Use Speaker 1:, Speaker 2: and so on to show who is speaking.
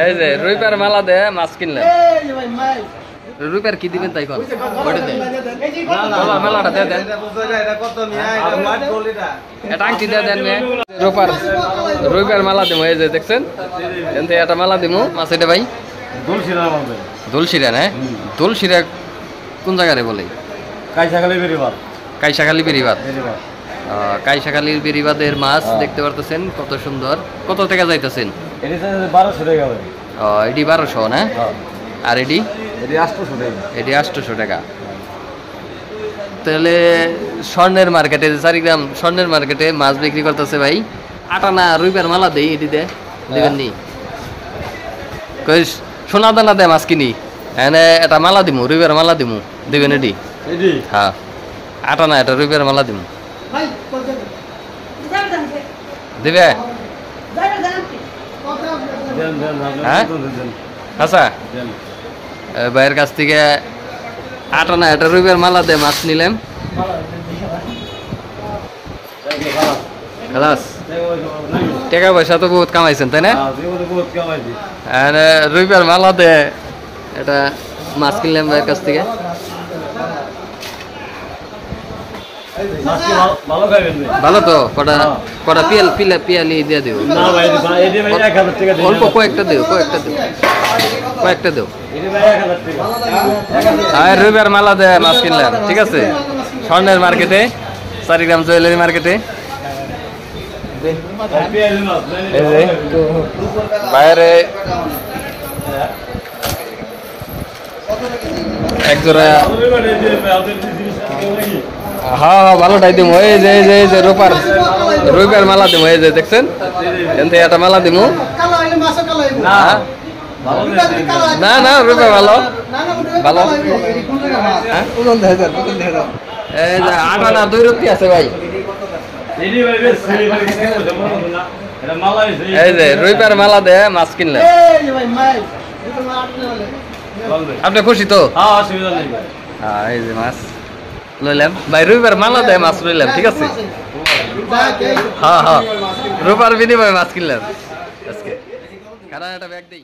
Speaker 1: এই যে রবিবার মালা দে মাছ কিনলেন রবিবার কি দিবেন তাই কোন মেলাটা দিয়ে দেন এটা আংটি দিয়ে দেন রবিবার মালা দিব এই যে দেখছেন এটা মালা দিব মাছ এটা ভাই দোলশিরা না দোলশিরা কোন জায়গায় বলে কাইসাখালী বেরিবাদ কাইসাখালীর বেরিবাদের মাছ দেখতে পারতেছেন কত সুন্দর কত টাকা যাইতেছেন এটি 1200 না আর এটি 800 টাকা তাহলে স্বর্ণের মার্কেটে 4 গ্রাম স্বর্ণের মার্কেটে মাছ বিক্রি করতেছে ভাই আটানা রবিবার মালা দেই এটি দেবেন নি কই সোনা দানা দেয় মাছ কিনি এনে এটা মালা দিমু রবিবার মালা দিমু দেবেন এটি হ্যাঁ আটানা এটা রবিবার মালা দিমু দিবে হ্যাঁ আচ্ছা ভাইয়ের কাছ থেকে আটানা এটা রবিবার মালা দে মাছ নিলাম খালাস টাকা পয়সা তো বহুত কামাইছেন তাই না রবিবার মালা দে এটা মাছ কিনলাম ভাইয়ের কাছ থেকে ভালো তো কটা পিয়ালি দিয়ে দেব অল্প কয়েকটা দেও রবিবার মালা দে মাছ কিনলাম ঠিক আছে স্বর্ণের মার্কেটে 4 গ্রাম জুয়েলারি মার্কেটে বাইরে একজোড়া হ্যাঁ ভালোটাই দিব এই যে রবিবার মালা দিব এই যে দেখছেন এতে একটা মালা দিব না না রবিবার ভালো এই যে আটানা 2 রুটি আছে ভাই এই যে রবিবার মালা দে মাছ কিনলেন আপনি খুশি তো হ্যাঁ এই যে মাছ লইলাম ভাই রবিবার মালা দেয় মাছ লইলাম ঠিক আছে হ্যাঁ রবিবার বিনিময়ে মাছ কিনলাম আজকে কারণ একটা ব্যাগ দেই